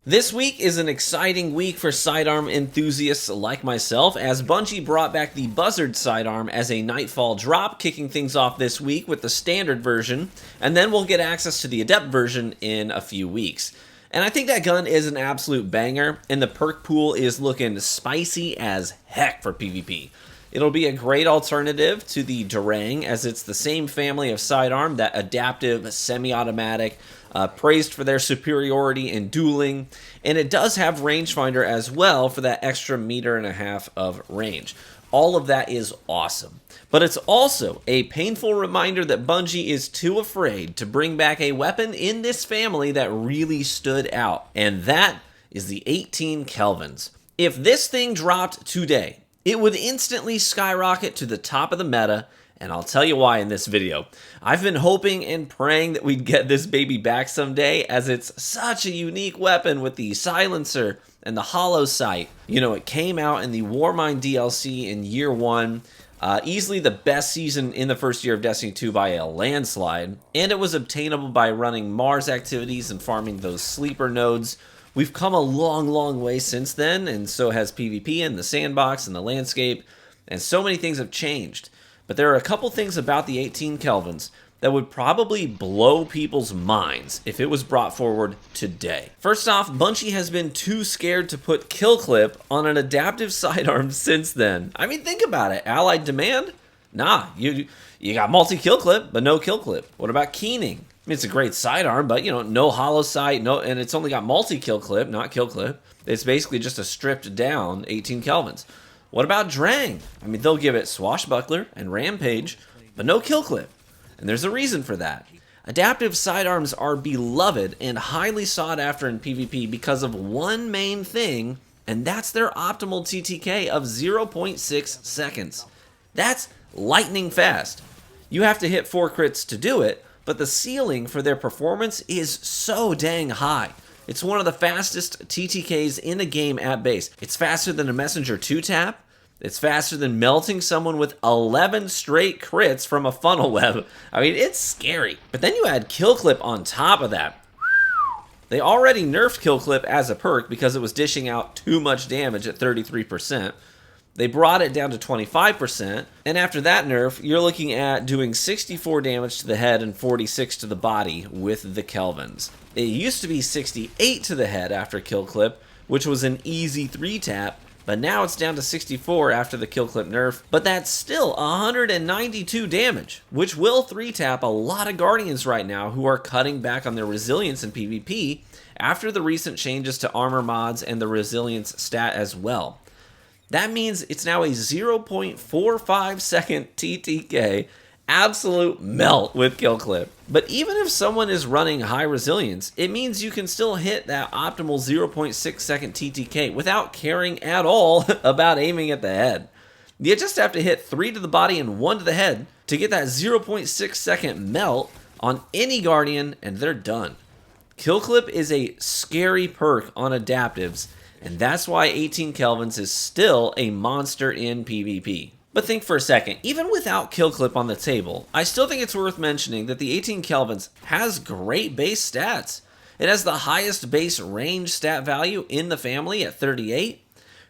This week is an exciting week for sidearm enthusiasts like myself, as Bungie brought back the Buzzard sidearm as a Nightfall drop, kicking things off this week with the standard version, and then we'll get access to the Adept version in a few weeks. And I think that gun is an absolute banger, and the perk pool is looking spicy as heck for PvP. It'll be a great alternative to the Durang, as it's the same family of sidearm, that adaptive, semi-automatic, praised for their superiority in dueling, and it does have rangefinder as well for that extra 1.5 meters of range. All of that is awesome. But it's also a painful reminder that Bungie is too afraid to bring back a weapon in this family that really stood out, and that is the 18 Kelvins. If this thing dropped today, it would instantly skyrocket to the top of the meta, and I'll tell you why in this video. I've been hoping and praying that we'd get this baby back someday, as it's such a unique weapon with the silencer and the hollow sight. You know, it came out in the Warmind DLC in year 1, easily the best season in the first year of Destiny 2 by a landslide, and it was obtainable by running Mars activities and farming those sleeper nodes. We've come a long way since then, and so has PvP and the sandbox and the landscape, and so many things have changed. But there are a couple things about the 18 Kelvins that would probably blow people's minds if it was brought forward today. First off, Bungie has been too scared to put kill clip on an adaptive sidearm since then. I mean, think about it. Allied demand? Nah, you got multi-kill clip, but no kill clip. What about keening? I mean, it's a great sidearm, but, no hollow sight, and it's only got multi-kill clip, not kill clip. It's basically just a stripped down 18 Kelvins. What about Drang? I mean, they'll give it Swashbuckler and Rampage, but no kill clip. And there's a reason for that. Adaptive sidearms are beloved and highly sought after in PvP because of one main thing, and that's their optimal TTK of 0.6 seconds. That's lightning fast. You have to hit 4 crits to do it, but the ceiling for their performance is so dang high. It's one of the fastest TTKs in the game at base. It's faster than a Messenger 2-tap. It's faster than melting someone with 11 straight crits from a funnel web. I mean, it's scary. But then you add kill clip on top of that. They already nerfed kill clip as a perk because it was dishing out too much damage at 33%. They brought it down to 25%, and after that nerf, you're looking at doing 64 damage to the head and 46 to the body with the Kelvins. It used to be 68 to the head after kill clip, which was an easy 3-tap, but now it's down to 64 after the kill clip nerf, but that's still 192 damage, which will 3-tap a lot of Guardians right now who are cutting back on their resilience in PvP after the recent changes to armor mods and the resilience stat as well. That means it's now a 0.45 second TTK, absolute melt with kill clip. But even if someone is running high resilience, it means you can still hit that optimal 0.6 second TTK without caring at all about aiming at the head. You just have to hit 3 to the body and 1 to the head to get that 0.6 second melt on any Guardian, and they're done. Kill clip is a scary perk on adaptives, and that's why 18 Kelvins is still a monster in PvP. But think for a second, even without kill clip on the table, I still think it's worth mentioning that the 18 Kelvins has great base stats. It has the highest base range stat value in the family at 38,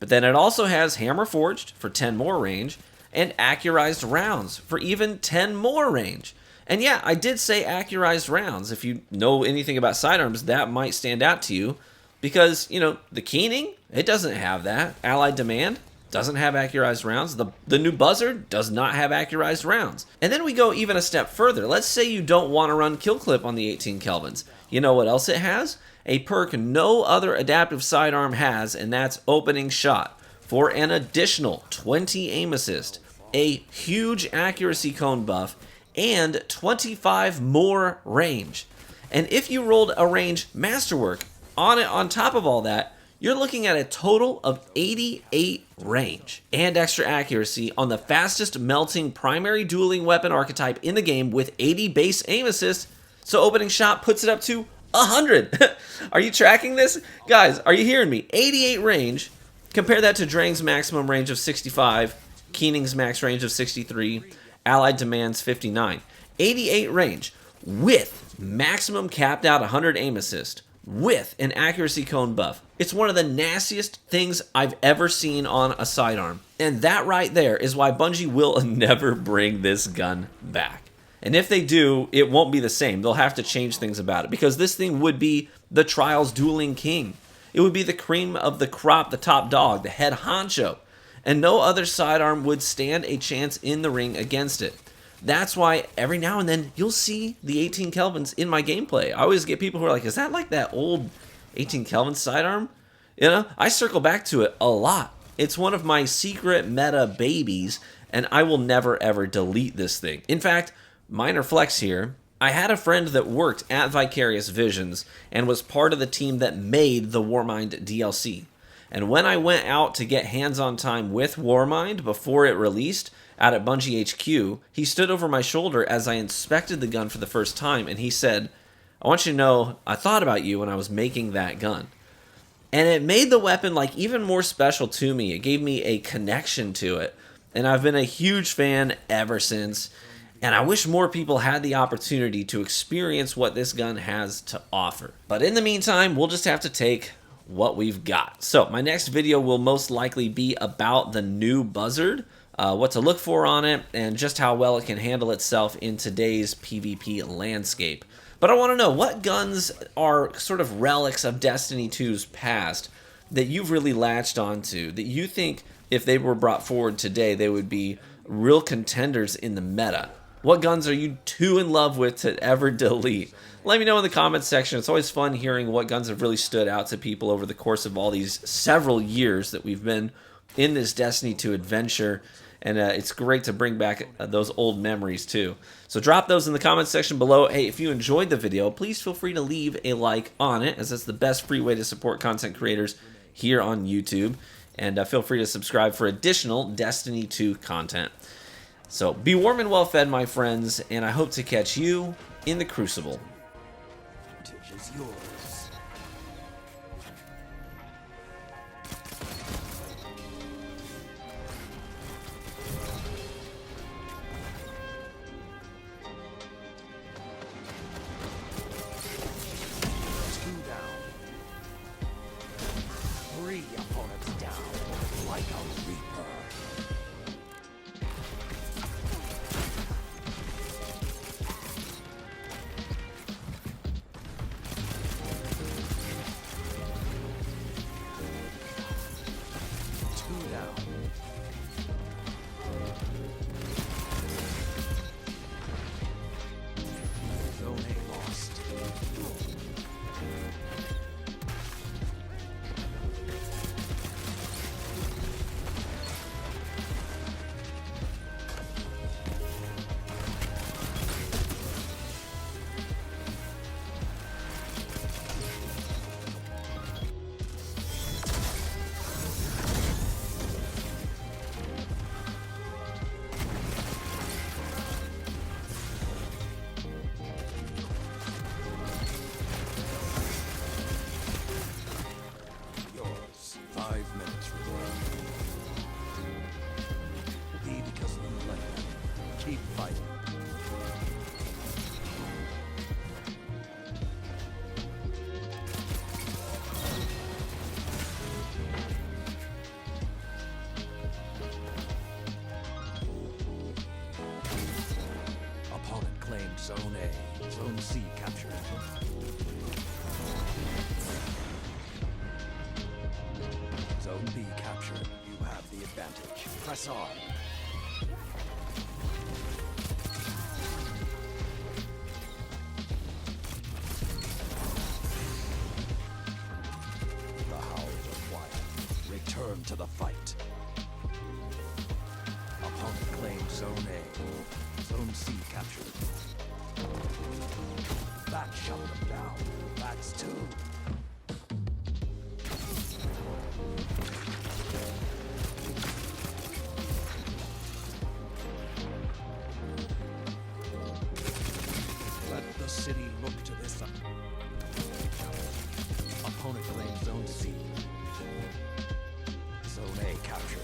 but then it also has Hammer Forged for 10 more range, and Accurized Rounds for even 10 more range. And yeah, I did say Accurized Rounds. If you know anything about sidearms, that might stand out to you. Because, the keening, it doesn't have that. Allied Demand doesn't have Accurized Rounds. The new Buzzard does not have Accurized Rounds. And then we go even a step further. Let's say you don't want to run kill clip on the 18 Kelvins. You know what else it has? A perk no other adaptive sidearm has, and that's Opening Shot for an additional 20 aim assist, a huge accuracy cone buff, and 25 more range. And if you rolled a range masterwork on top of all that, you're looking at a total of 88 range and extra accuracy on the fastest melting primary dueling weapon archetype in the game with 80 base aim assist, so Opening Shot puts it up to 100. Are you tracking this? Guys, are you hearing me? 88 range, compare that to Drang's maximum range of 65, Keening's max range of 63, Allied Demand's 59. 88 range with maximum capped out 100 aim assist, with an accuracy cone buff. It's one of the nastiest things I've ever seen on a sidearm. And that right there is why Bungie will never bring this gun back. And if they do, it won't be the same. They'll have to change things about it, because this thing would be the Trials dueling king. It would be the cream of the crop, the top dog, the head honcho. And no other sidearm would stand a chance in the ring against it. That's why every now and then you'll see the 18 Kelvins in my gameplay. I always get people who are like, is that like that old 18 Kelvin sidearm? You know, I circle back to it a lot. It's one of my secret meta babies, and I will never ever delete this thing. In fact, minor flex here, I had a friend that worked at Vicarious Visions and was part of the team that made the Warmind DLC. And when I went out to get hands-on time with Warmind before it released out at Bungie HQ, he stood over my shoulder as I inspected the gun for the first time, and he said, I want you to know, I thought about you when I was making that gun. And it made the weapon like even more special to me. It gave me a connection to it. And I've been a huge fan ever since. And I wish more people had the opportunity to experience what this gun has to offer. But in the meantime, we'll just have to take what we've got. So my next video will most likely be about the new Buzzard, what to look for on it, and just how well it can handle itself in today's PvP landscape. But I want to know, what guns are sort of relics of Destiny 2's past that you've really latched onto, that you think if they were brought forward today, they would be real contenders in the meta? What guns are you too in love with to ever delete? Let me know in the comments section. It's always fun hearing what guns have really stood out to people over the course of all these several years that we've been in this Destiny 2 adventure. And it's great to bring back those old memories too. So drop those in the comments section below. Hey, if you enjoyed the video, please feel free to leave a like on it, as that's the best free way to support content creators here on YouTube. And feel free to subscribe for additional Destiny 2 content. So be warm and well fed, my friends, and I hope to catch you in the Crucible. Is yours. Two down. 3 opponents down, like a reaper. Keep fighting. Opponent claimed Zone A. Zone C captured. Zone B captured. You have the advantage. Press on. Return to the fight. Opponent claimed Zone A. Zone C captured. That shut them down. That's 2. Let the city look to this. Opponent claimed Zone C. Zone A captured.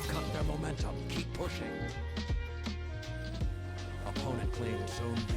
Cut their momentum. Keep pushing. Opponent claimed Zone B.